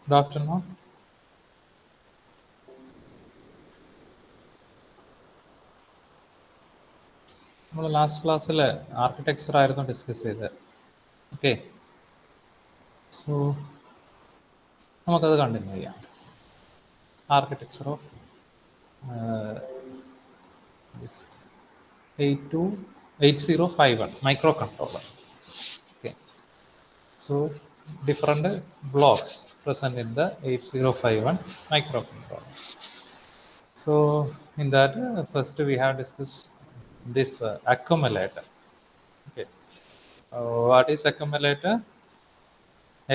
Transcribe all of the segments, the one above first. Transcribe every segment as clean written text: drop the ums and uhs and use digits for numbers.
Good afternoon. നമ്മൾ last ക്ലാസ്സിൽ architecture ആയിരുന്നു ഡിസ്കസ് ചെയ്തത്. ഓക്കെ, സോ നമുക്കത് കണ്ടിന്യൂ ചെയ്യാം. Architecture of 8051 micro controller. Okay, so different blocks present in the 8051 microcontroller. So in that, first we have discussed this accumulator. Okay, what is accumulator?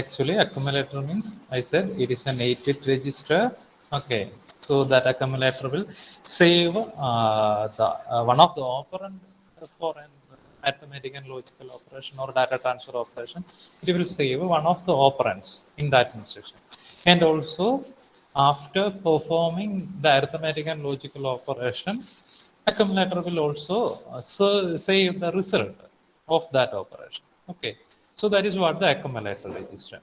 Actually, accumulator means, I said, it is an 8-bit register. Okay, so that accumulator will save one of the operand for an arithmetic and logical operation or data transfer operation. It will save one of the operands in that instruction, and also after performing the arithmetic and logical operation, accumulator will also save the result of that operation. Okay, so that is what the accumulator register.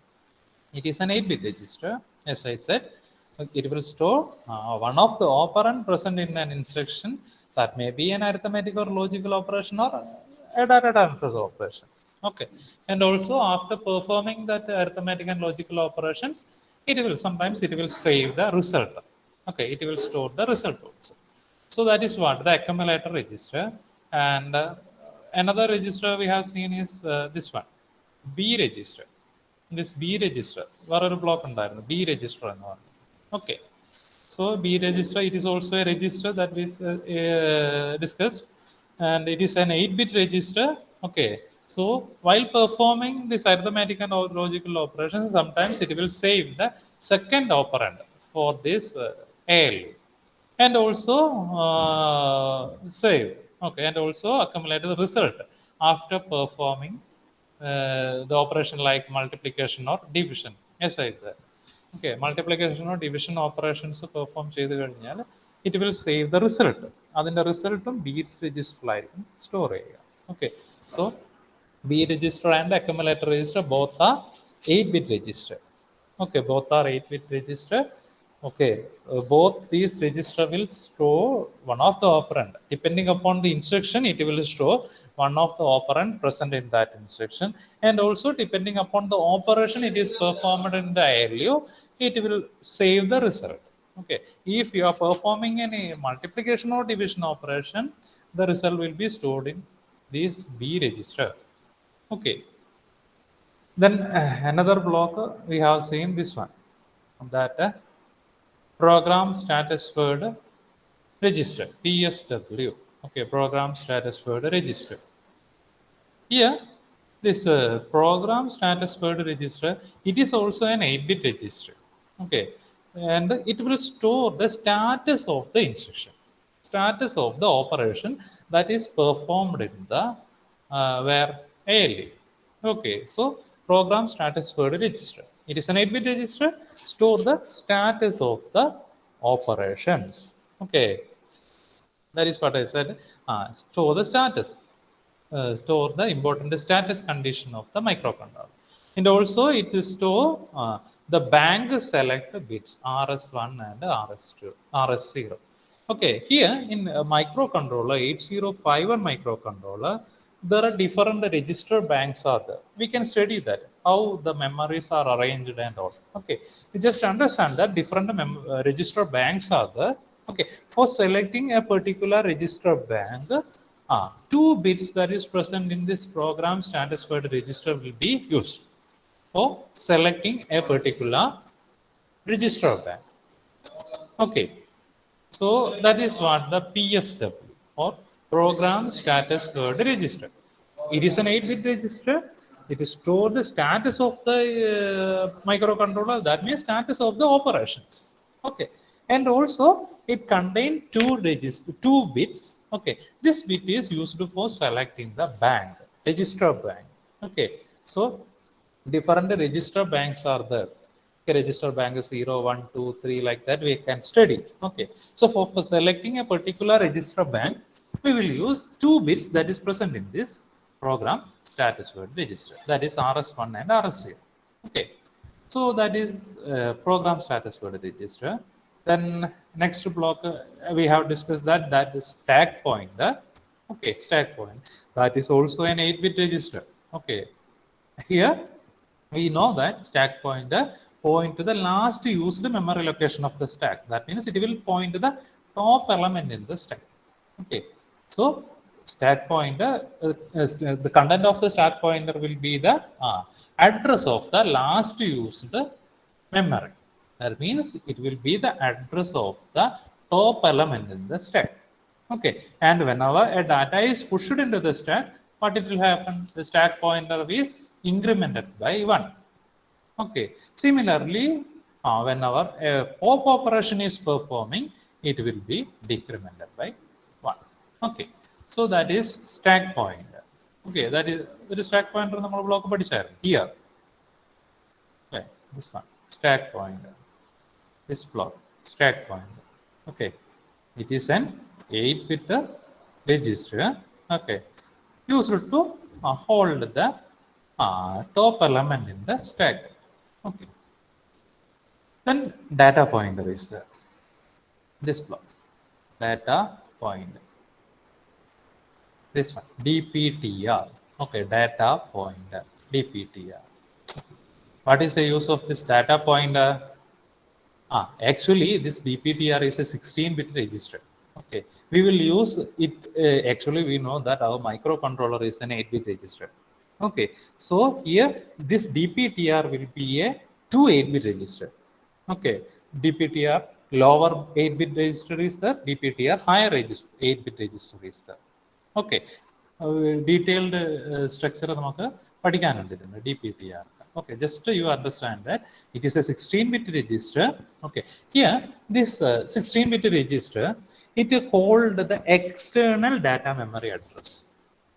It is an 8-bit register, as I said. It will store one of the operand present in an instruction. That may be an arithmetic or logical operation or a data transfer operation. Okay, and also after performing that arithmetic and logical operations, it will sometimes save the result. Okay, it will store the result also. So that is what the accumulator register. And another register we have seen is this one, B register. This B register, വേറൊരു block ഉണ്ടായിരുന്നു, B register എന്ന് പറഞ്ഞു. Okay, so B register, it is also a register that is discussed, and it is an 8-bit register. Okay, so while performing this arithmetic and logical operations, sometimes it will save the second operand for this ALU, and also save, okay, and also accumulate the result after performing the operation like multiplication or division, as I said. Okay, multiplication or division operations perform ചെയ്തു കഴിഞ്ഞാൽ it will save the result. അതിൻ്റെ റിസൾട്ടും beats രജിസ്റ്ററിലായിരിക്കും store ചെയ്യുക. Okay, so B register and accumulator register both are 8-bit register. Okay, both are 8-bit register. Okay, both these register will store one of the operand. Depending upon the instruction, it will store one of the operand present in that instruction, and also depending upon the operation it is performed in the ALU, it will save the result. Okay, if you are performing any multiplication or division operation, the result will be stored in this B register. Okay, then another block we have seen this one, that program status word register, PSW. Okay, program status word register. Here, this program status word register, it is also an 8-bit register. Okay, and it will store the status of the instruction, status of the operation that is performed in the where ALU. Okay, so program status word register, it is an 8-bit register, store the status of the operations. Okay, that is what I said. Store the status, store the important status condition of the microcontroller, and also it is store the bank select bits RS1 and RS2, RS0. Okay, here in microcontroller 8051 microcontroller, there are different register banks are there. We can study that, how the memories are arranged and all. Okay, you just understand that different register banks are there. Okay, for selecting a particular register bank, 2 bits that is present in this program status word register will be used for selecting a particular register bank. Okay, so that is what the PSW or program status word register. It is an 8-bit register. It is store the status of the microcontroller, that means status of the operations. Okay, and also it contains 2 bits. Okay, this bit is used for selecting the bank, register bank. Okay, so different register banks are there. Okay, register bank is 0, 1, 2, 3, like that we can study. Okay, so for selecting a particular register bank, we will use 2 bits that is present in this program status word register, that is RS1 and RS0. Okay, So that is program status for the register. Then next block we have discussed that is stack pointer. Okay, stack point. That is also an 8-bit register. Okay, here we know that stack pointer point to the last used memory location of the stack. That means it will point to the top element in the stack. Okay, so stack pointer, the content of the stack pointer will be the address of the last used memory. That means it will be the address of the top element in the stack. Okay, and whenever a data is pushed into the stack, what it will happen? The stack pointer is incremented by 1. Okay, similarly, whenever a pop operation is performing, it will be decremented by 1. Okay, so that is stack pointer. Okay, that is stack pointer നമ്മൾ block പഠിച്ചായിരുന്നു here. Okay, this one stack pointer, this block stack pointer. Okay, it is an 8-bit register. Okay, used to hold the top element in the stack. Okay, then data pointer is there. This block data pointer, this one dptr. Okay, data pointer, dptr. What is the use of this data pointer? Actually this dptr is a 16-bit register. Okay, we will use it. Actually we know that our microcontroller is an 8-bit register. Okay, so here this dptr will be a 2 8-bit register. Okay, dptr lower 8-bit register is the dptr higher 8-bit register is the. Okay, detailed structure നമുക്ക് പഠിക്കാനുണ്ട് ഇതിന്റെ dptr. Okay, just you understand that it is a 16-bit register. Okay, here this 16-bit register, it hold the external data memory address.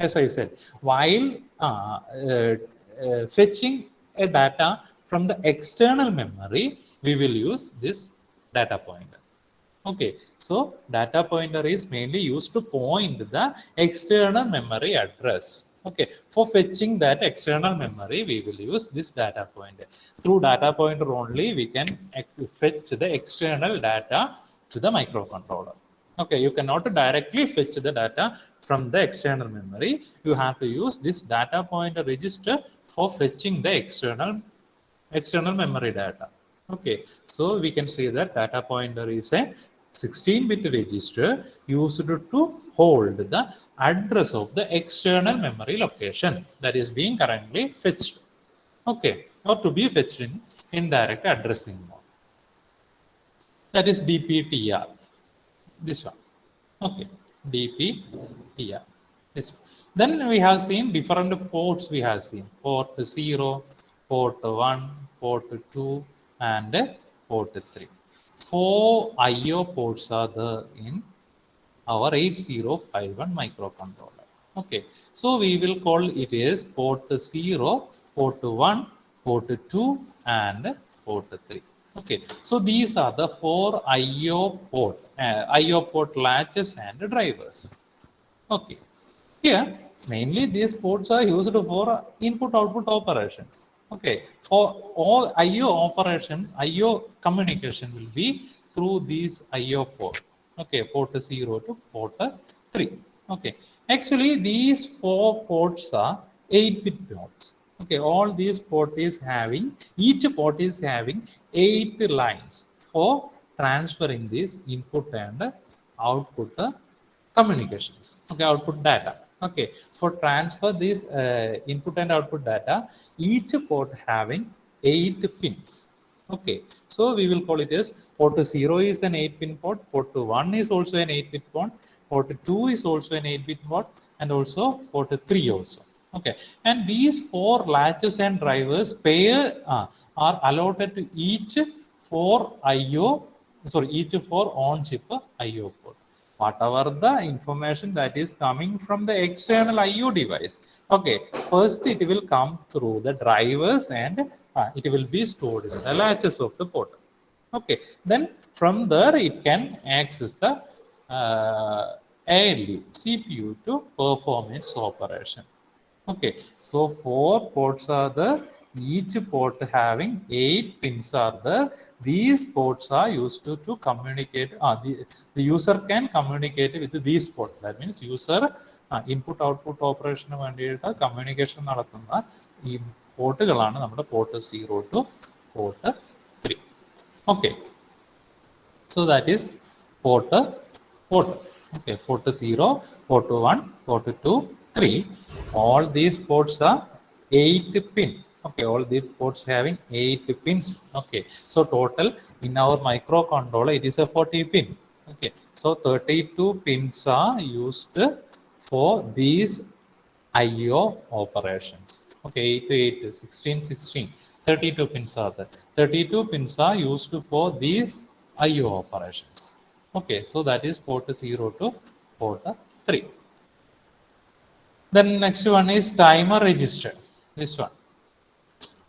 As I said, while fetching a data from the external memory, we will use this data pointer. Okay, so data pointer is mainly used to point the external memory address. Okay, for fetching that external memory, we will use this data pointer. Through data pointer only, we can fetch the external data to the microcontroller. Okay, you cannot directly fetch the data from the external memory. You have to use this data pointer register for fetching the external memory data. Okay, so we can say that data pointer is a 16-bit register used to hold the address of the external memory location that is being currently fetched. Okay, or to be fetched in indirect addressing mode. That is dptr. This one. Okay, dptr. This one. Then we have seen different ports. We have seen port 0, port 1, port 2, and port 3. 4 IO ports are there in our 8051 microcontroller. Okay, so we will call it as port 0, port 1, port 2, and port 3. Okay, so these are the 4 IO port latches and drivers. Okay, here mainly these ports are used for input-output operations. Okay, for all IO operations, IO communication will be through these IO port. Okay, port 0 to port 3. Okay, actually these 4 ports are 8-bit ports. Okay, all these port is having, each port is having 8 lines for transferring this input and output communications. Okay, output data. Okay, for transfer this input and output data, each port having 8 pins. Okay, so we will call it as port 0 is an 8-pin port, port 1 is also an 8-bit port, port 2 is also an 8-bit port, and also port 3 also. Okay, and these 4 latches and drivers pair are allotted to each 4 on-chip IO port. Whatever the information that is coming from the external IO device. Okay, first it will come through the drivers and it will be stored in the latches of the port. Okay, then from there it can access the ALU CPU to perform its operation. Okay, so 4 ports are there each port having 8 pins are there. These ports are used to communicate. The user can communicate with these ports. That means user input output operation വേണ്ടിയിട്ട് communication നടത്തുന്ന ഈ പോർട്ടുകളാണ് നമ്മുടെ port 0 to port 3. Okay. So that is port. Okay, port 0, port 1, port 2, 3. All these ports are 8 pin. Okay, all these ports having 8 pins. Okay, so total in our microcontroller it is a 40 pin. Okay, so 32 pins are used for these IO operations. Okay, 8 to 8, 16, 16. 32 pins are there. 32 pins are used for these IO operations. Okay, so that is port 0 to port 3. Then next one is timer register. This one,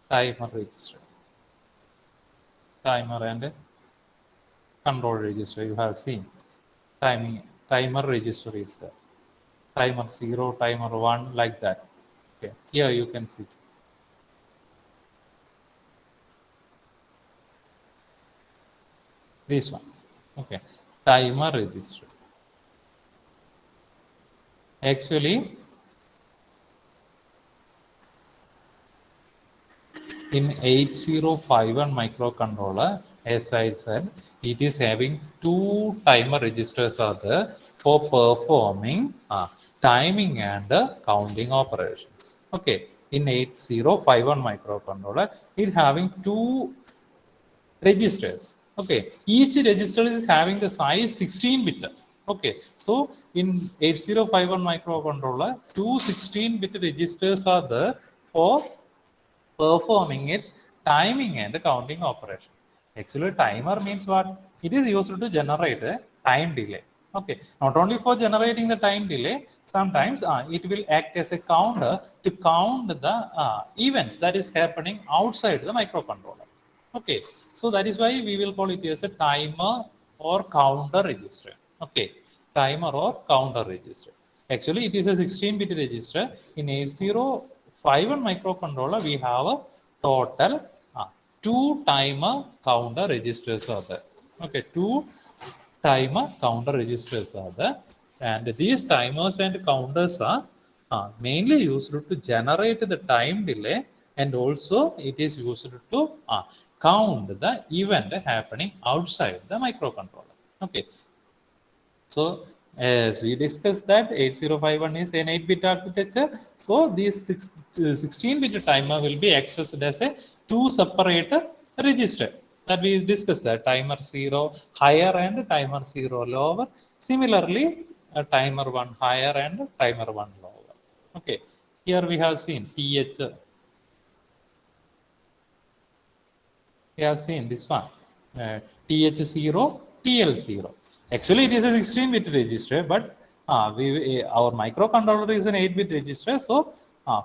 timer register. Timer and control register. You have seen timer register is there. Timer 0, timer 1, like that. Okay, here you can see. This one. Okay, timer register. Actually, in 8051 microcontroller, as I said, it is having 2 timer registers are there for performing timing and counting operations. Okay, in 8051 microcontroller, it having 2 registers. Okay, each register is having the size 16-bit. Okay, so in 8051 microcontroller, 2 16-bit registers are there for performing its timing and counting operation. Actually, timer means what? It is used to generate a time delay. Okay, not only for generating the time delay, sometimes it will act as a counter to count the events that is happening outside the microcontroller. Okay, so that is why we will call it as a timer or counter register. Okay, timer or counter register. Actually, it is a 16-bit register. In 8051 microcontroller, we have a total 2 timer counter registers are there. Okay, 2 timer counter registers are there, and these timers and counters are mainly used to generate the time delay, and also it is used to count the event happening outside the microcontroller. Okay, so as we discussed that 8051 is an 8-bit architecture, so this 16-bit timer will be accessed as a 2 separate register that we discussed, that timer 0 higher and timer 0 lower. Similarly, a timer 1 higher and timer 1 lower. Okay, here we have seen TH. We have seen this one, TH0, TL0. Actually, it is a 16-bit register, but our microcontroller is an 8-bit register. So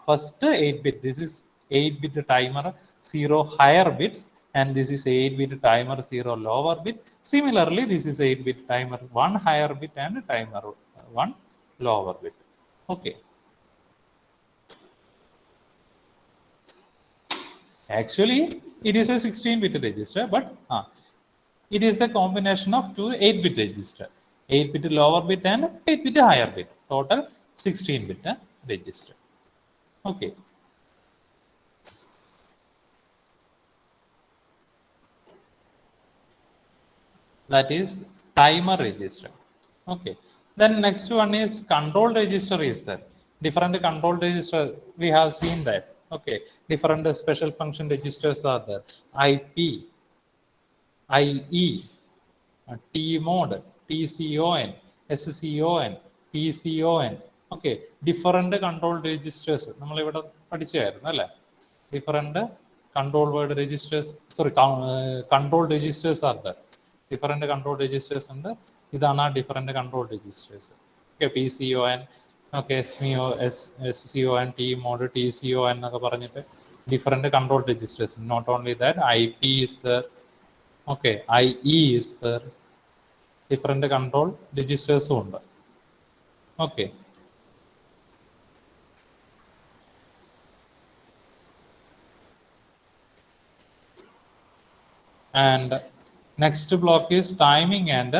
first 8-bit, this is 8-bit timer 0 higher bits, and this is 8-bit timer 0 lower bit. Similarly, this is 8-bit timer 1 higher bit and timer 1 lower bit. Okay. Actually, it is a 16-bit register, but it is a combination of 2 8-bit register, 8-bit lower bit and 8-bit higher bit. Total 16-bit register. Okay. That is timer register. Okay. Then next one is control register is there. Different control register, we have seen that. Okay. Different special function registers are there. IP, IE, T-mode, TCON, SCON, PCON. Okay, different control registers. നമ്മൾ ഇവിടെ പഠിച്ചായിരുന്നു അല്ലേ? Different control word registers, sorry, control registers are there. Different control registers ഉണ്ട്. ഇതാണ് ആ different control registers. Okay, PCON, okay, SCON, T-mode, TCON എന്നൊക്കെ പറഞ്ഞിട്ട് different control registers. Not only that, IP is there. Okay, IE is there. Different control registers ഉണ്ട്. Okay. And next block is timing and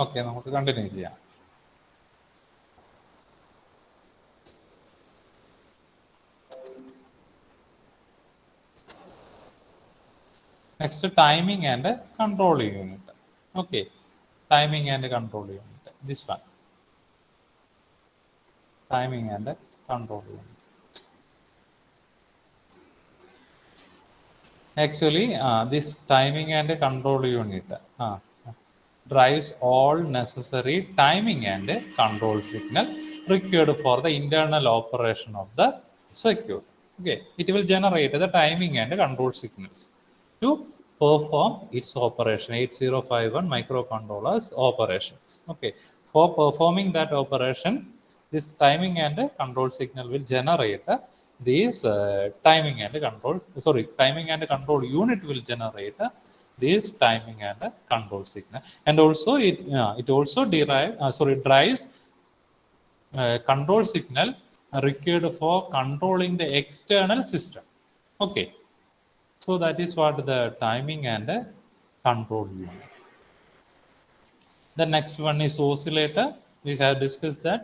okay, നമുക്ക് continue ചെയ്യാം. Next, timing and control unit. Okay, timing and control unit. This one, timing and control unit. Actually, this timing and control unit drives all necessary timing and control signal required for the internal operation of the circuit. Okay, it will generate the timing and control signals to perform its operation, 8051 microcontrollers operations. Okay, for performing that operation, this timing and control signal will generate these timing and control unit will generate this timing and control signal, and also it also drives control signal required for controlling the external system. Okay, so that is what the timing and control unit. The next one is oscillator. We have discussed that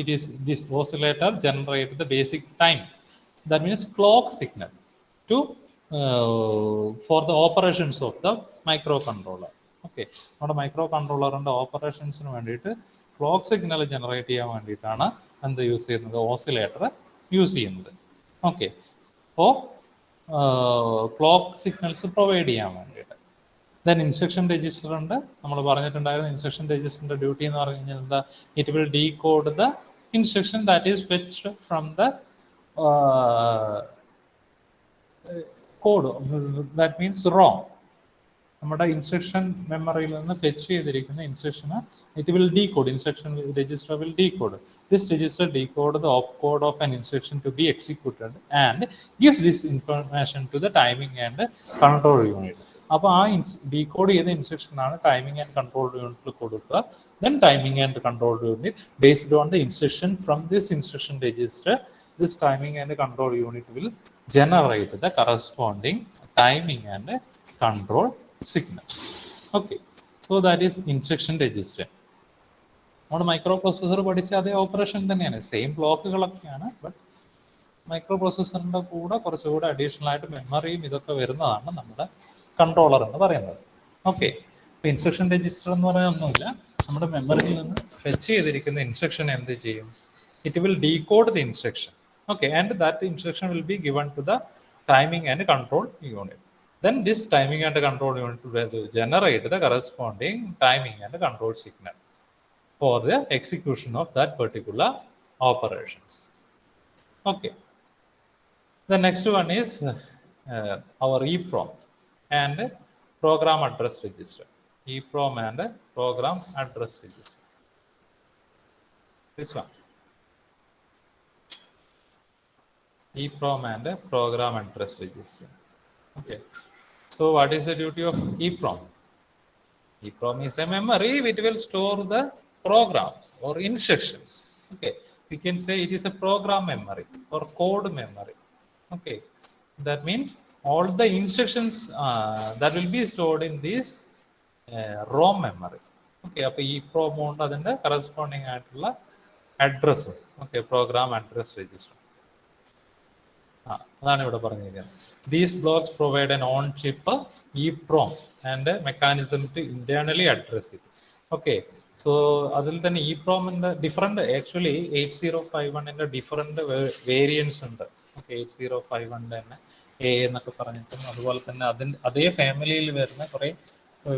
it is this oscillator generates the basic time. So that means clock signal to for the operations of the microcontroller. Okay, നമ്മുടെ മൈക്രോകൺട്രോളറിൻ്റെ ഓപ്പറേഷൻസിന് വേണ്ടിയിട്ട് clock signal generate ചെയ്യാൻ വേണ്ടിയിട്ടാണ് എന്ത് use ചെയ്യുന്നത്, oscillator use ചെയ്യുന്നത്. Okay, അപ്പോൾ clock signals provide ചെയ്യാൻ വേണ്ടിയിട്ട്. ദെൻ ഇൻസ്ട്രക്ഷൻ രജിസ്റ്റർ ഉണ്ട്. നമ്മൾ പറഞ്ഞിട്ടുണ്ടായിരുന്നു ഇൻസ്ട്രക്ഷൻ രജിസ്റ്ററിന്റെ ഡ്യൂട്ടി എന്ന് പറഞ്ഞു കഴിഞ്ഞാൽ എന്താ, it will decode the instruction that is fetched from the code, that means wrong. നമ്മുടെ ഇൻസ്ട്രക്ഷൻ മെമ്മറിയിൽ നിന്ന് ഫെച്ച് ചെയ്തിരിക്കുന്ന ഇൻസ്ട്രക്ഷന് it will decode, instruction register will decode. This register decode the op code of an instruction to be executed and gives this information to the timing and control unit. അപ്പോൾ ആ decode ചെയ്ത ഇൻസ്ട്രക്ഷനാണ് timing and control യൂണിറ്റിൽ കൊടുക്കുക. Then timing and control unit based on the instruction from this instruction register, this timing and control unit will generate the corresponding timing and control signal. Okay, so that is instruction register. നമ്മുടെ micro processor പഠിച്ച അതേ operation തന്നെയാണ്, same ബ്ലോക്കുകളൊക്കെയാണ്. But micro പ്രോസസ്സറിൻ്റെ കൂടെ കുറച്ചുകൂടെ additional ആയിട്ട് മെമ്മറിയും ഇതൊക്കെ വരുന്നതാണ് നമ്മുടെ കൺട്രോളർ എന്ന് പറയുന്നത്. ഓക്കെ, ഇപ്പോൾ ഇൻസ്ട്രക്ഷൻ രജിസ്റ്റർ എന്ന് പറയാൻ ഒന്നുമില്ല, നമ്മുടെ മെമ്മറിയിൽ നിന്ന് ഫെച്ച് ചെയ്തിരിക്കുന്ന ഇൻസ്ട്രക്ഷൻ എന്ത് ചെയ്യും, it will decode the instruction. Okay, and that instruction will be given to the timing and control unit. Then this timing and control unit will generate the corresponding timing and control signal for the execution of that particular operations. Okay, the next one is our EEPROM and program address register. EEPROM and program address register. This one, EEPROM and program address register. Okay, so what is the duty of EEPROM? EEPROM is a memory which will store the programs or instructions. Okay, we can say it is a program memory or code memory. Okay, that means all the instructions that will be stored in this ROM memory. Okay, അപ്പോൾ EEPROM ഉണ്ട് അതിൻ്റെ corresponding ആയിട്ടുള്ള address. Okay, program address register. അതാണ് ഇവിടെ പറഞ്ഞിരിക്കുന്നത്. These blocks provide an on-chip EEPROM and a mechanism to internally address it. Okay, so അതിൽ തന്നെ EEPROM different actually 8051 different variance ഉണ്ട്. ഓക്കെ, 8051 തന്നെ എ എന്നൊക്കെ പറഞ്ഞിട്ടും അതുപോലെ തന്നെ അതേ ഫാമിലിയിൽ വരുന്ന കുറെ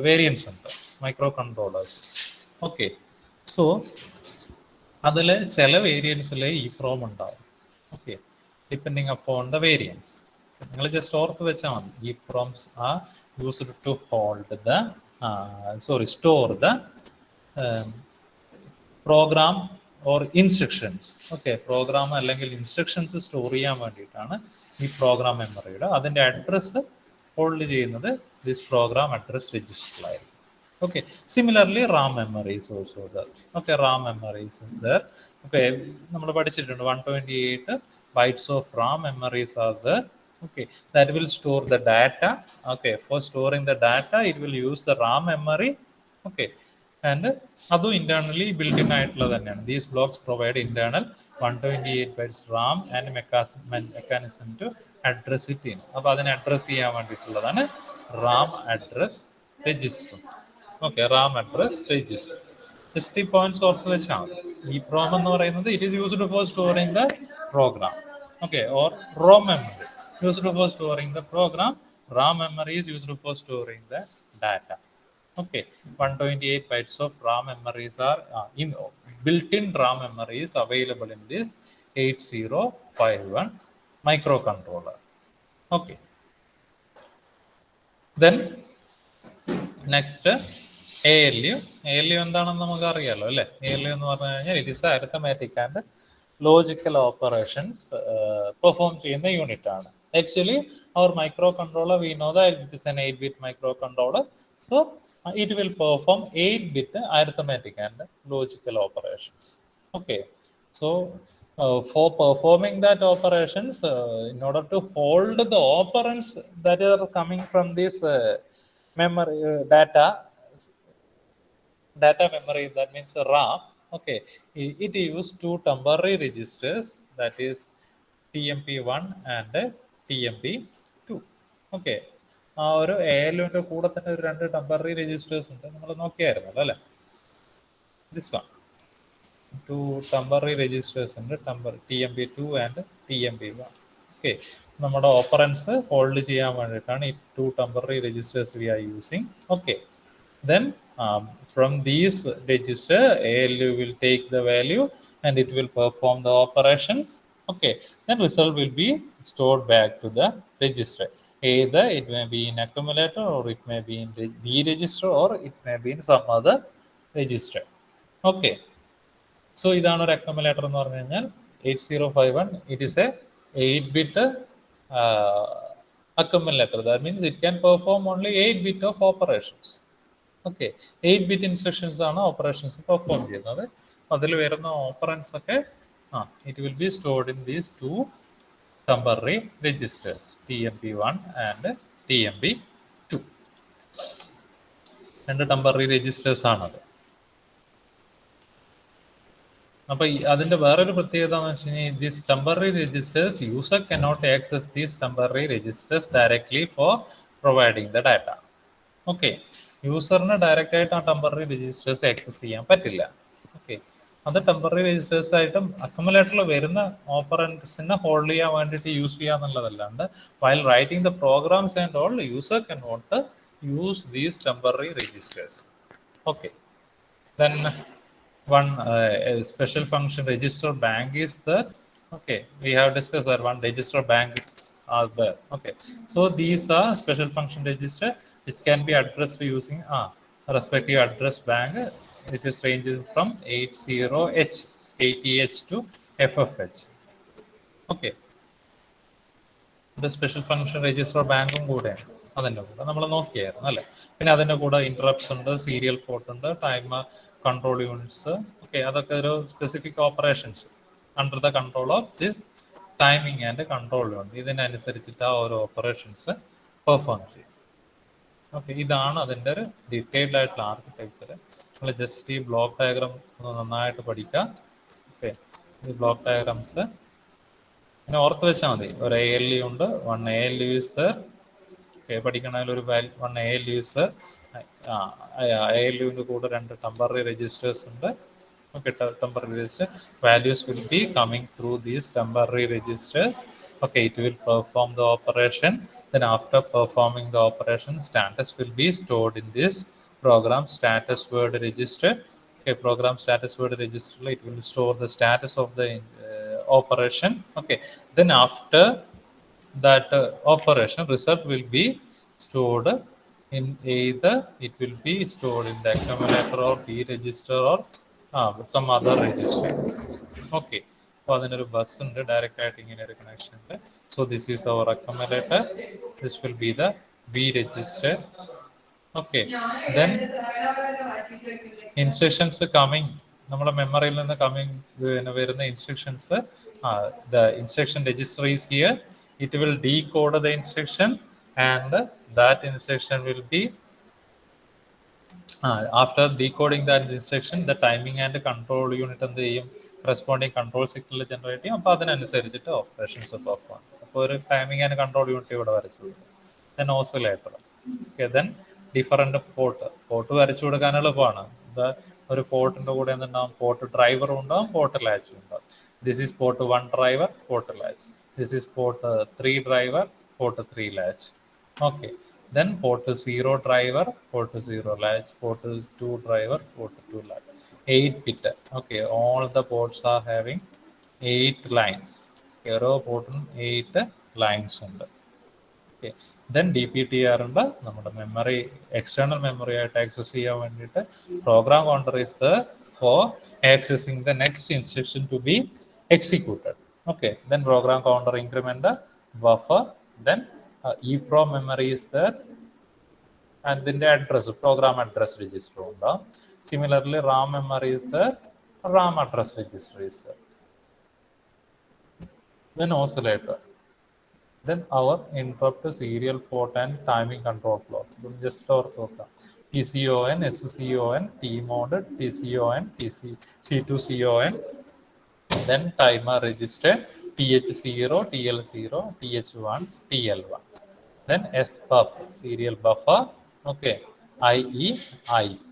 വേരിയൻസ് ഉണ്ട് മൈക്രോ കൺട്രോളേഴ്സ്. ഓക്കെ, സോ അതിൽ ചില വേരിയൻസിൽ EEPROM ഉണ്ടാവും. Okay, depending upon the variance. നിങ്ങൾ ജസ്റ്റ് ഓർത്ത് വെച്ചാൽ മതി, EEPROMs are used to hold the store the program or instructions. Okay, program അല്ലെങ്കിൽ ഇൻസ്ട്രക്ഷൻസ് സ്റ്റോർ ചെയ്യാൻ വേണ്ടിയിട്ടാണ് ഈ പ്രോഗ്രാം മെമ്മറിയുടെ. അതിൻ്റെ അഡ്രസ്സ് ഹോൾഡ് ചെയ്യുന്നത് ദിസ് പ്രോഗ്രാം അഡ്രസ് രജിസ്റ്ററിലായിരിക്കും. Okay, similarly RAM memory is also there. Okay, RAM memory is there. Okay, നമ്മൾ പഠിച്ചിട്ടുണ്ട് 128 bytes of RAM memories are there. Okay, that will store the data. Okay, for storing the data it will use the RAM memory. Okay, and അതും internally built in ആയിട്ടുള്ളത് തന്നെയാണ്. These blocks provide internal 128 bytes RAM and mechanism to address it in. അപ്പോൾ അതിനെ address ചെയ്യാൻ വേണ്ടിയിട്ടുള്ളതാണ് RAM address register. Okay, RAM address register. Just the points ഓർത്ത് വെച്ചാൽ മതി. EEPROM എന്ന് പറയുന്നത് it is used for storing the program. Okay, or ROM memory used for storing the program. RAM memory is used for storing the data. Okay, 128 bytes of RAM memories are built-in RAM memory is available in this 8051 microcontroller. Okay, then next ALU. ALU എന്താണെന്ന് നമുക്ക് അറിയാലോ അല്ലേ? ALU എന്ന് പറഞ്ഞു കഴിഞ്ഞാൽ it is arithmetic and logical operations perform ചെയ്യുന്ന unit ആണ്. Actually our microcontroller, we know that it is an 8-bit microcontroller, so it will perform 8-bit arithmetic and logical operations. Okay, so for performing that operations, in order to hold the operands that are coming from this memory data memory, that means RAM. Okay, it used two temporary registers, that is TMP1 and TMP2. Okay, ആ ഒരു ALUവിന്റെ കൂടെ തന്നെ ഒരു രണ്ട് temporary registers ഉണ്ട്, നമ്മൾ നോക്കിയായിരുന്നല്ലോ അല്ലേ? This one, two temporary registers ഉണ്ട്, TMP2 ആൻഡ് TMP1. ഓക്കെ, നമ്മുടെ ഓപ്പറൻസ് ഹോൾഡ് ചെയ്യാൻ വേണ്ടിയിട്ടാണ് ഈ two temporary registers we are using. Okay, then from these register ALU will take the value and it will perform the operations. Okay, then result will be stored back to the register. Either it may be in accumulator or it may be in B register or it may be in some other register. Okay, so ഇതാണ് ഒരു accumulator എന്ന് പറഞ്ഞു കഴിഞ്ഞാൽ 8051. It is a 8-bit accumulator. That means it can perform only 8-bit of operations. Okay, 8-bit instructions ആണ് operations perform ചെയ്യുന്നത്. അതിൽ വരുന്ന operands ഒക്കെ it will be stored in these two temporary registers, TMP1 and TMP2. രണ്ട് temporary registers ആണത്. അപ്പൊ അതിന്റെ വേറൊരു പ്രത്യേകത എന്ന് വെച്ച് കഴിഞ്ഞാൽ these temporary registers user cannot access these temporary registers directly for providing the data. Okay, യൂസറിന് ഡയറക്റ്റ് ആയിട്ട് ആ ടെമ്പററി രജിസ്റ്റേഴ്സ് ആക്സസ് ചെയ്യാൻ പറ്റില്ല. ഓക്കെ, അത് ടെമ്പററി രജിസ്റ്റേഴ്സ് ആയിട്ടും അക്യുമുലേറ്ററിൽ വരുന്ന ഓപ്പറൻസിനെ ഹോൾഡ് ചെയ്യാൻ വേണ്ടിയിട്ട് യൂസ് ചെയ്യുക എന്നുള്ളതല്ലാണ്ട് while writing the programs and all user can not use these temporary registers. Okay, then one special function register bank is there. Okay, we have discussed that one register bank are there. Okay, so these are special function register which can be addressed using respective address bank. It is ranges from 80H, 80H to FFH. Okay, the special function register ബാങ്കും കൂടെ അതിൻ്റെ കൂടെ നമ്മൾ നോക്കിയായിരുന്നു അല്ലേ? പിന്നെ അതിൻ്റെ കൂടെ ഇൻറ്ററപ്റ്റ്സ് ഉണ്ട്, സീരിയൽ പോർട്ട് ഉണ്ട്, ടൈമർ കൺട്രോൾ യൂണിറ്റ്സ്. ഓക്കെ, അതൊക്കെ ഒരു specific operations under the control of this timing and control unit. ഇതിനനുസരിച്ചിട്ട് ആ ഓരോ ഓപ്പറേഷൻസ് പെർഫോം ചെയ്യും. ഓക്കെ, ഇതാണ് അതിൻ്റെ ഒരു ഡീറ്റെയിൽഡ് ആയിട്ടുള്ള ആർക്കിടെക്ചർ. നമ്മൾ ജസ്റ്റ് ഈ ബ്ലോക്ക് ഡയഗ്രാം ഒന്ന് നന്നായിട്ട് പഠിക്കാം. ഓക്കെ, ഈ ബ്ലോക്ക് ഡയഗ്രാംസ് പിന്നെ ഓർത്ത് വെച്ചാൽ മതി. ഒരു ALU ഉണ്ട്, 1 ALU is there. ഓക്കെ, പഠിക്കണമെങ്കിൽ ഒരു 1 ALU is there. ALU കൂടെ 2 temporary registers ഉണ്ട്. Okay, temporary register values will be coming through these temporary registers. Okay, it will perform the operation. Then after performing the operation, status will be stored in this program status word register. Okay, program status word register, it will store the status of the operation. Okay, then after that operation, result will be stored in either it will be stored in the accumulator or B register or some other registers. Okay, അപ്പോൾ അതിനൊരു bus ഉണ്ട്, direct ആയിട്ട് ഇങ്ങനെ ഒരു connection ഉണ്ട്. So this is our accumulator, this will be the B register. Okay, then instructions coming നമ്മുടെ മെമ്മറിയിൽ നിന്ന് കമ്മിങ് വരുന്ന instructions, the instruction register is here. It will decode the instruction and that instruction will be after decoding that instruction, the timing and control unit എന്ത് ചെയ്യും, corresponding control signal generate ചെയ്യും. അപ്പോൾ അതിനനുസരിച്ചിട്ട് operations perform. അപ്പോൾ ഒരു timing and control unit ഇവിടെ വരച്ചു കൊടുക്കും. then oscillator. Okay, then different port വരച്ചു കൊടുക്കാൻ എളുപ്പമാണ്. ഒരു പോർട്ടിന്റെ കൂടെ എന്തുണ്ടാവും, പോർട്ട് ഡ്രൈവറും ഉണ്ടാവും, പോർട്ട് ലാച്ചും ഉണ്ടാവും. This is port 1 driver, port latch. This is port 3 driver, port 3 latch. Okay, then port 0 driver, port 0 latch, port 2 driver, port 2 latch. 8 bit. Okay, all the ports are having 8 lines. ഓരോ പോർട്ടിനും 8 lines ഉണ്ട്. Okay, then DPTR ഉണ്ട്, നമ്മുടെ memory external memory ആയിട്ട് access ചെയ്യാൻ വേണ്ടിയിട്ട്. Program counter is there for accessing the next instruction to be executed. Okay, then program counter increment the buffer, then EEPROM memory is there and then the address, program address register ഉണ്ടാവും. Similarly, RAM memory is there, RAM address register is there. Then oscillator, then our interrupt serial port and timing control flow. Just ഓർത്ത് നോക്കാം, TCON, SCON, T-mode, TCON, T2CON, then timer register, TH0, TL0, TH1, TL1. Then SBUF, serial buffer. Okay, IE, IP.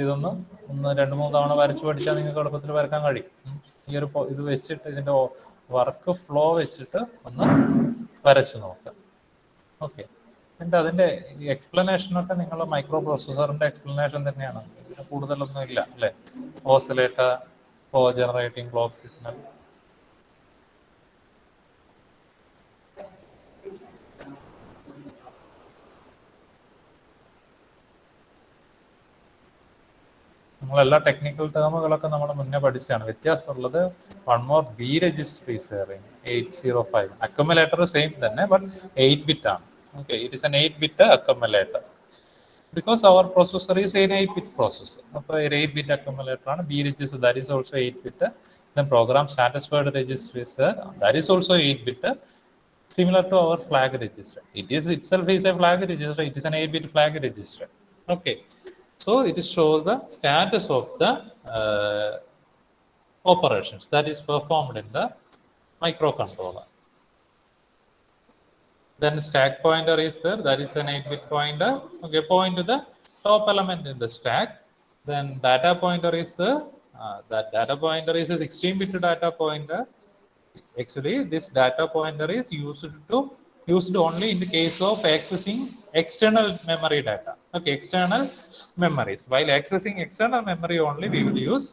ഇതൊന്ന് 2-3 തവണ വരച്ചു പഠിച്ചാൽ നിങ്ങൾക്ക് എളുപ്പത്തിൽ വരക്കാൻ കഴിയും. ഈ ഒരു ഇത് വെച്ചിട്ട് ഇതിന്റെ വർക്ക് ഫ്ലോ വെച്ചിട്ട് ഒന്ന് വരച്ചു നോക്കാം. ഓക്കെ, എന്നിട്ട് അതിന്റെ എക്സ്പ്ലനേഷനൊക്കെ നിങ്ങളുടെ മൈക്രോ പ്രോസസ്സറിന്റെ എക്സ്പ്ലനേഷൻ തന്നെയാണ്, ഇതിന് കൂടുതലൊന്നും ഇല്ല അല്ലേ. Oscillator for generating clock signal. നമ്മളെല്ലാ ടെക്നിക്കൽ ടേമുകളൊക്കെ നമ്മൾ മുന്നേ പഠിച്ചാണ്. വ്യത്യാസമുള്ളത് one more B register is hearing 805. Accumulator same തന്നെ, ബട്ട് 8 ബിറ്റ് ആണ്. Okay, it is an 8 bit accumulator because our processor is an 8-bit processor. അപ്പോൾ 8-bit accumulator ആണ്. B register, that is also 8-bit. Then program status word register is there, that is also 8-bit, similar to our flag register. It is itself is a flag register, it is an 8-bit flag register. Okay, so it shows the status of the operations that is performed in the microcontroller. Then stack pointer is there, that is an 8-bit pointer. Okay, point to the top element in the stack. Then data pointer is there, that data pointer is a 16-bit data pointer. Actually, this data pointer is used only in the case of accessing external memory data. Okay, external memories. While accessing external memory only, we will use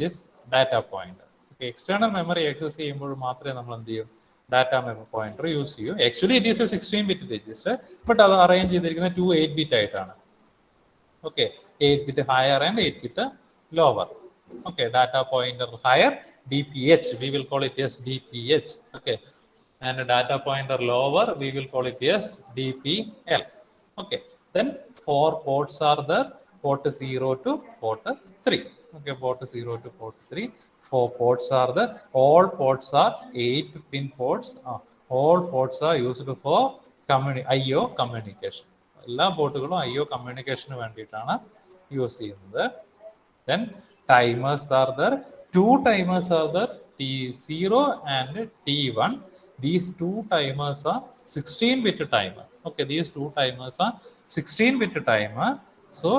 this data pointer. Okay, external memory access ചെയ്യുമ്പോൾ മാത്രമേ നമ്മൾ എന്ത് ചെയ്യും, data memory pointer use ചെയ്യും. Actually, it is a 16-bit register, but അത് arrange ചെയ്തിരിക്കുന്ന 2 8-bit ആയിട്ടാണ്. Okay, 8-bit higher and 8-bit lower. Okay, data pointer higher, DPH, we will call it as DPH. Okay, and data pointer lower, we will call it as DPL. Okay, then 4 ports are there, port 0 to port 3. Okay, port 0 to port 3, 4 ports are there. All ports are 8-pin ports. All ports are used for IO communication. എല്ലാ പോർട്ടുകളും IO കമ്മ്യൂണിക്കേഷന് വേണ്ടിയിട്ടാണ് use ചെയ്യുന്നത്. Then timers are there, 2 timers are there, T0 and T1. These 2 timers are 16-bit timer. Okay, these two timers are 16-bit timer. So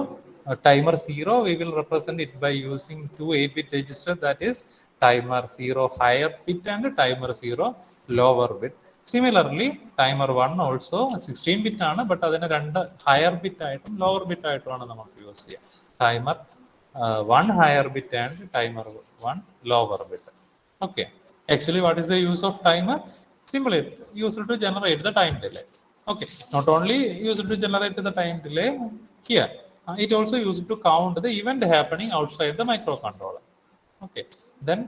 timer 0, we will represent it by using two 8-bit register, that is timer 0 higher bit and timer 0 lower bit. Similarly, timer 1 also 16-bit ആണ്, but അതിന് രണ്ട് higher bit ആയിട്ടും lower bit ആയിട്ടുമാണ് നമുക്ക് use ചെയ്യുക. Timer 1 higher bit and timer 1 lower bit. Okay. Actually, what is the use of timer? Simply used to generate the time delay. Okay. Not only used to generate the time delay here, it also used to count the event happening outside the microcontroller. Okay. Then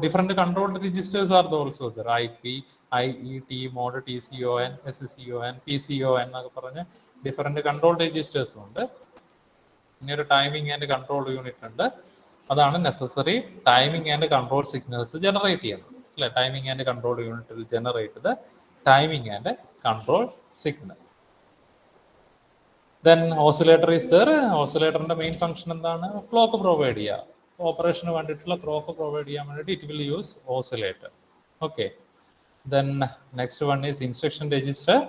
different control registers are also there. IP, IET, mode, TCON, SCON, PCON എന്നൊക്കെ പറഞ്ഞ different control registers ഉണ്ട്. ഇനി ഒരു timing and control unit ഉണ്ട്. അതാണ് necessary timing and control signals generate ചെയ്യുന്നത് അല്ലെ. Timing and control unit will generate the timing and control signal. Then oscillator is there. ഓസിലേറ്ററിന്റെ മെയിൻ ഫംഗ്ഷൻ എന്താണ്? ക്ലോക്ക് പ്രൊവൈഡ് ചെയ്യുക. ഓപ്പറേഷന് വേണ്ടിയിട്ടുള്ള ക്ലോക്ക് പ്രൊവൈഡ് ചെയ്യാൻ വേണ്ടിയിട്ട് it will use oscillator. Okay. Then next one is instruction register.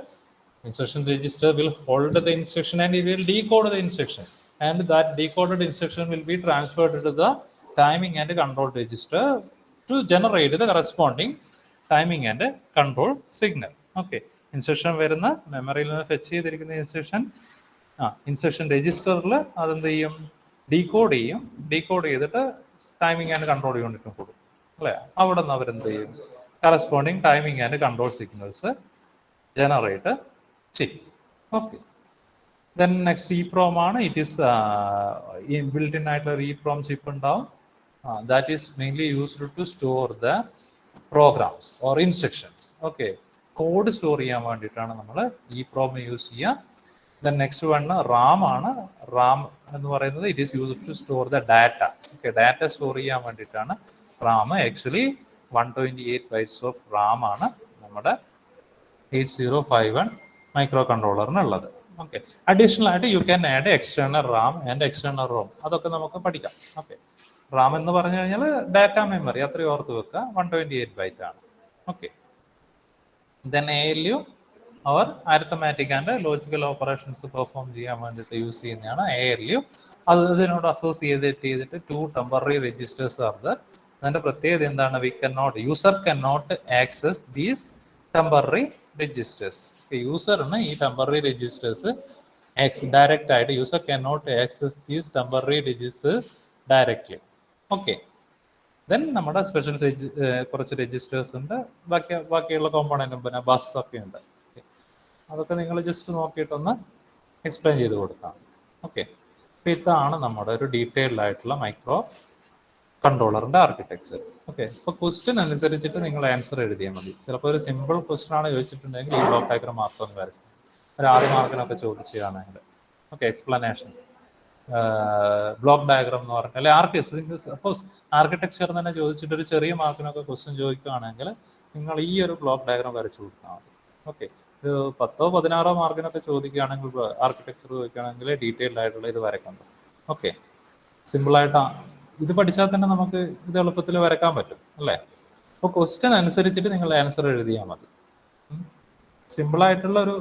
Instruction register will hold the instruction and it will decode the instruction, and that decoded instruction will be transferred to the timing and control register to generate the corresponding timing and control signal. Okay, instruction വരുന്ന മെമ്മറിയിൽ നിന്ന് fetch ചെയ്തിരിക്കുന്ന instruction രജിസ്റ്ററിൽ അതെന്ത് ചെയ്യും? Decode ചെയ്യും. Decode ചെയ്തിട്ട് timing and control യൂണിറ്റിന് കൊടുക്കും അല്ലേ. അവിടെ നിന്ന് അവരെന്ത് ചെയ്യും? Corresponding timing and control signals generate ചെയ്യും. ഓക്കെ. ദെൻ നെക്സ്റ്റ് EEPROM ആണ്. ഇറ്റ് ഈസ് ബിൽറ്റ് ഇൻ ആയിട്ടുള്ള EEPROM ചിപ്പ് ഉണ്ടാവും. That is mainly used to store the programs or instructions. Okay, code store ചെയ്യാൻ വേണ്ടിയിട്ടാണ് നമ്മൾ EEPROM യൂസ് ചെയ്യുക. Then next one RAM ആണ്. RAM എന്ന് പറയുന്നത് it is used to store the data. Okay, data store ചെയ്യാൻ വേണ്ടിയിട്ടാണ് RAM. Actually 128 bytes of RAM ആണ് നമ്മുടെ 8051 മൈക്രോ കൺട്രോളറിനുള്ളത്. ഓക്കെ, അഡീഷണൽ ആയിട്ട് you can add external RAM and external ROM. അതൊക്കെ നമുക്ക് പഠിക്കാം. ഓക്കെ, RAM എന്ന് പറഞ്ഞു കഴിഞ്ഞാൽ ഡാറ്റ മെമ്മറി, അത്രയും ഓർത്ത് വെക്കുക, 128 byte ആണ്. ഓക്കെ. ദെൻ ALU അവർ arithmetic and logical operations perform ചെയ്യാൻ വേണ്ടിയിട്ട് യൂസ് ചെയ്യുന്നതാണ് ALU. അതിനോട് അസോസിയേറ്റ് ചെയ്തിട്ട് 2 ടെമ്പററി രജിസ്റ്റേഴ്സ് ആർ ദർ. അതിന്റെ പ്രത്യേകത എന്താണ്? User can not access these temporary registers. യൂസറിന് ഈ ടെമ്പററി രജിസ്റ്റേഴ്സ് ഡയറക്റ്റ് ആയിട്ട് user can not access these temporary registers directly. Okay. Then നമ്മുടെ സ്പെഷ്യൽ കുറച്ച് രജിസ്റ്റേഴ്സ് ഉണ്ട്. ബാക്കിയുള്ള കോമ്പോണന്റും പിന്നെ ബസ് ഒക്കെ ഉണ്ട്. അതൊക്കെ നിങ്ങൾ ജസ്റ്റ് നോക്കിയിട്ടൊന്ന് എക്സ്പ്ലെയിൻ ചെയ്ത് കൊടുക്കാം. ഓക്കെ, അപ്പോൾ ഇതാണ് നമ്മുടെ ഒരു ഡീറ്റെയിൽഡ് ആയിട്ടുള്ള മൈക്രോ കൺട്രോളറിന്റെ ആർക്കിടെക്ചർ. ഓക്കെ, ഇപ്പോൾ ക്വസ്റ്റ്യൻ അനുസരിച്ചിട്ട് നിങ്ങൾ ആൻസർ എഴുതിയാൽ മതി. ചിലപ്പോൾ ഒരു സിമ്പിൾ ക്വസ്റ്റ്യൻ ആണ് ചോദിച്ചിട്ടുണ്ടെങ്കിൽ ഈ ബ്ലോക്ക് ഡയഗ്രം മാത്രം ഒന്ന് വരച്ചു. ഒരു 6 മാർക്കിനൊക്കെ ചോദിച്ചതാണെങ്കിൽ ഓക്കെ, എക്സ്പ്ലനേഷൻ ബ്ലോക്ക് ഡയഗ്രം എന്ന് പറഞ്ഞാൽ സപ്പോസ് ആർക്കിടെക്ചർ തന്നെ ചോദിച്ചിട്ട് ഒരു ചെറിയ മാർക്കിനൊക്കെ ക്വസ്റ്റ്യൻ ചോദിക്കുകയാണെങ്കിൽ നിങ്ങൾ ഈ ഒരു ബ്ലോക്ക് ഡയഗ്രം വരച്ചു കൊടുത്താൽ മതി. ഓക്കെ, ഒരു 10 16 മാർക്കിനൊക്കെ ചോദിക്കുകയാണെങ്കിൽ ആർക്കിടെക്ചർ ചോദിക്കുകയാണെങ്കിൽ ഡീറ്റെയിൽഡ് ആയിട്ടുള്ള ഇത് വരയ്ക്കണം. ഓക്കെ, സിമ്പിളായിട്ട് ഇത് പഠിച്ചാൽ തന്നെ നമുക്ക് ഇത് എളുപ്പത്തിൽ വരക്കാൻ പറ്റും അല്ലേ. അപ്പോൾ ക്വസ്റ്റ്യൻ അനുസരിച്ചിട്ട് നിങ്ങൾ ആൻസർ എഴുതിയാൽ മതി. സിമ്പിളായിട്ടുള്ള ഒരു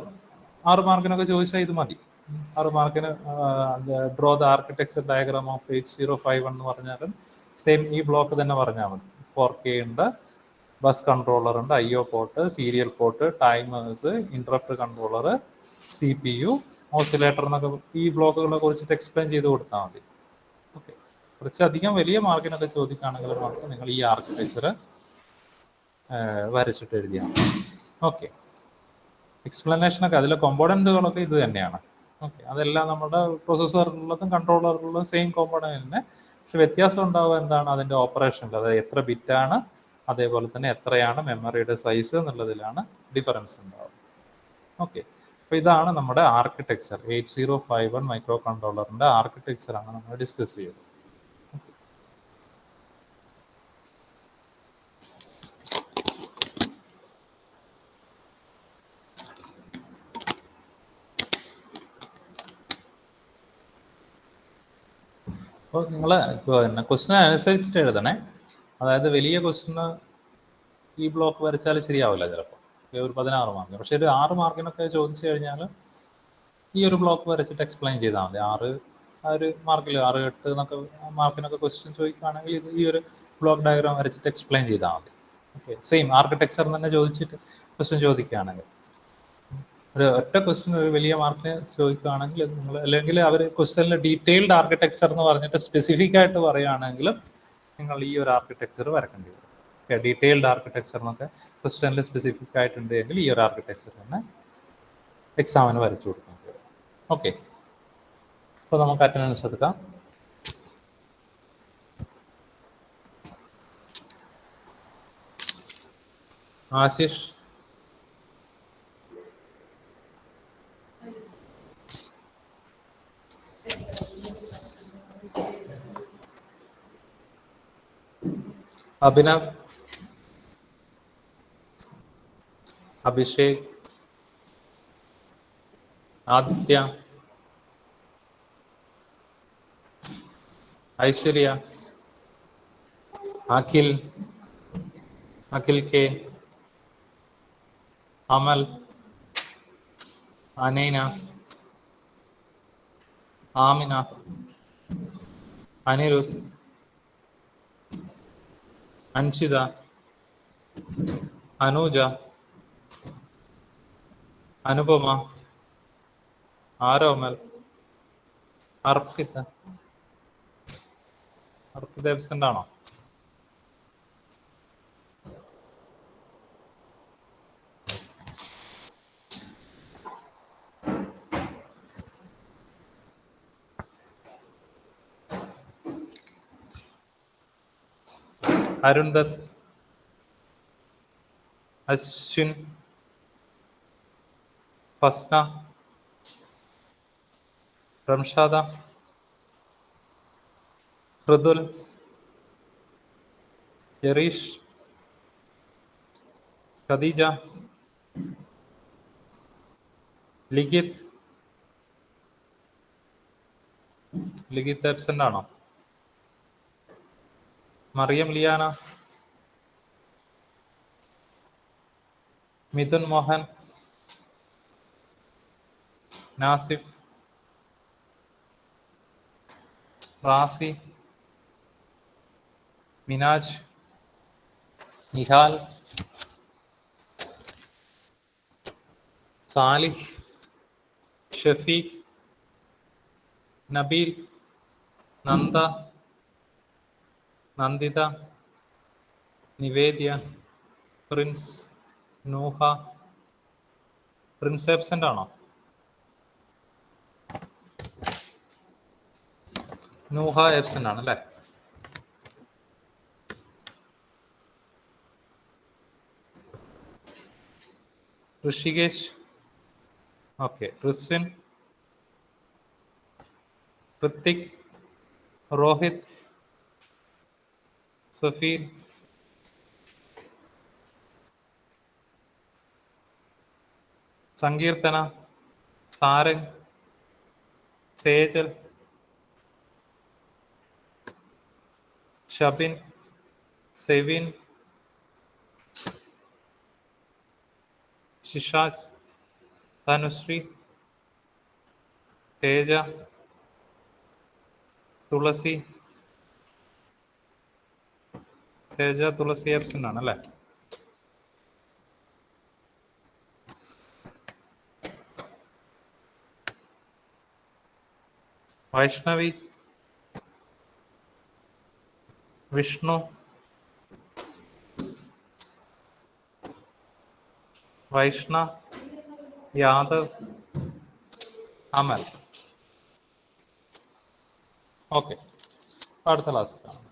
6 മാർക്കിനൊക്കെ ചോദിച്ചാൽ ഇത് മതി. 6 മാർക്കിന് draw the architecture diagram of 8051 എന്ന് പറഞ്ഞാലും സെയിം ഈ ബ്ലോക്ക് തന്നെ പറഞ്ഞാൽ മതി. 4K ഉണ്ട്, ബസ് കൺട്രോളർ ഉണ്ട്, IO port, serial port, timers, interrupt controller, CPU, oscillator എന്നൊക്കെ ഈ ബ്ലോക്കുകളെ കുറിച്ചിട്ട് എക്സ്പ്ലെയിൻ ചെയ്ത് കൊടുത്താൽ മതി. ഓക്കെ, കുറച്ചധികം വലിയ മാർക്കിനൊക്കെ ചോദിക്കുകയാണെങ്കിൽ മാത്രം നിങ്ങൾ ഈ ആർക്കിടെക്ചർ വരച്ചിട്ട് എഴുതിയാൽ മതി. ഓക്കെ, എക്സ്പ്ലനേഷനൊക്കെ അതിലെ കോമ്പോണന്റുകളൊക്കെ ഇത് തന്നെയാണ്. ഓക്കെ, അതെല്ലാം നമ്മുടെ പ്രൊസസ്സറിലുള്ളതും കൺട്രോളറിലുള്ളതും സെയിം കോമ്പോണന്റ് തന്നെ. പക്ഷെ വ്യത്യാസം ഉണ്ടാവുക എന്താണ്? അതിൻ്റെ ഓപ്പറേഷനിൽ, അതായത് എത്ര ബിറ്റാണ്, അതേപോലെ തന്നെ എത്രയാണ് മെമ്മറിയുടെ സൈസ് എന്നുള്ളതിലാണ് ഡിഫറൻസ് ഉണ്ടാവുക. ഓക്കെ, അപ്പോൾ ഇതാണ് നമ്മുടെ ആർക്കിടെക്ചർ. 8051 മൈക്രോ കൺട്രോളറിൻ്റെ ആർക്കിടെക്ചറാണ് നമ്മൾ ഡിസ്കസ് ചെയ്തത്. അപ്പോൾ നിങ്ങൾ പിന്നെ ക്വസ്റ്റിനെ അനുസരിച്ചിട്ട് എഴുതണേ. അതായത് വലിയ ക്വസ്റ്റിന് ഈ ബ്ലോക്ക് വരച്ചാൽ ശരിയാവില്ല ചിലപ്പോൾ. ഒരു 16 മാർക്കിന്. പക്ഷേ ഒരു 6 മാർക്കിനൊക്കെ ചോദിച്ചു കഴിഞ്ഞാൽ ഈ ഒരു ബ്ലോക്ക് വരച്ചിട്ട് എക്സ്പ്ലെയിൻ ചെയ്താൽ മതി. ആ ഒരു മാർക്കിൽ 6, 8 എന്നൊക്കെ മാർക്കിനൊക്കെ ക്വസ്റ്റ്യൻ ചോദിക്കുകയാണെങ്കിൽ ഇത് ഈ ഒരു ബ്ലോക്ക് ഡയഗ്രാം വരച്ചിട്ട് എക്സ്പ്ലെയിൻ ചെയ്താൽ മതി. ഓക്കെ, സെയിം ആർക്കിടെക്ചർ തന്നെ ചോദിച്ചിട്ട് ക്വസ്റ്റ്യൻ ചോദിക്കുകയാണെങ്കിൽ, ഒരു ഒറ്റ ക്വസ്റ്റ്യൻ ഒരു വലിയ മാർക്കിന് ചോദിക്കുകയാണെങ്കിൽ നിങ്ങൾ, അല്ലെങ്കിൽ അവർ ക്വസ്റ്റ്യനിൽ ഡീറ്റെയിൽഡ് ആർക്കിടെക്ചർ എന്ന് പറഞ്ഞിട്ട് സ്പെസിഫിക് ആയിട്ട് പറയുകയാണെങ്കിൽ നിങ്ങൾ ഈ ഒരു ആർക്കിടെക്ചർ വരക്കേണ്ടി വരും. ഓക്കെ, ഡീറ്റെയിൽഡ് ആർക്കിടെക്ചർ എന്നൊക്കെ ക്വസ്റ്റ്യനിൽ സ്പെസിഫിക് ആയിട്ടുണ്ടെങ്കിൽ ഈ ഒരു ആർക്കിടെക്ചർ തന്നെ എക്സാമിന് വരച്ചു കൊടുക്കേണ്ടി വരും. ഓക്കെ, അപ്പോൾ നമുക്ക് അറ്റൻഡൻസ് എടുക്കാം. ആശിഷ്, അഭിനവ്, അഭിഷേക്, ആദിത്യ, ഐശ്വര്യ, അഖിൽ, അഖിൽ കെ, അമൽ, അനൈന, ആമിന, അനിരുദ്ധ്, അൻഷിത, അനൂജ, അനുപമ, ആരോമൽ, അർപ്പിത. അർപ്പിത ആബ്സെന്റ് ആണോ? അരുൺദത്ത്, അശ്വിൻ, ഫസ്ന, റംഷാദ, ഋതുൽ, ജറീഷ്, ഖദീജ, ലിഖിത്. ലിഖിത് ആബ്സെന്റ് ആണോ? മറിയം ലിയാന, മിഥുൻ മോഹൻ, നാസിഫ്, റാസി, മിനാജ്, നിഹാൽ, സാലിഹ്, ഷഫീഖ്, നബീൽ, നന്ദ, നന്ദിത, നിവേദ്യ, പ്രിൻസ്, നൂഹ. പ്രിൻസ് ആബ്സെന്റ് ആണോ? നൂഹ ആബ്സെന്റ് ആണ് അല്ലേ? ഋഷികേശ്, ഓക്കെ. റിസ്വിൻ, ഋത്തിക്, രോഹിത്, സഫീർ, സങ്കീർത്തന, സാരംഗ്, സേജൽ, ഷബിൻ, സെവിൻ, ശിഷാജ്, തനുശ്രീ, തേജ, തുളസി. തേജ, തുളസി ആബ്സെന്റ് ആണ് അല്ലേ? വൈഷ്ണവി, വിഷ്ണു, വൈഷ്ണ, യാദവ്, അമൽ. ഓക്കെ, അടുത്ത ക്ലാസ് കാണാം.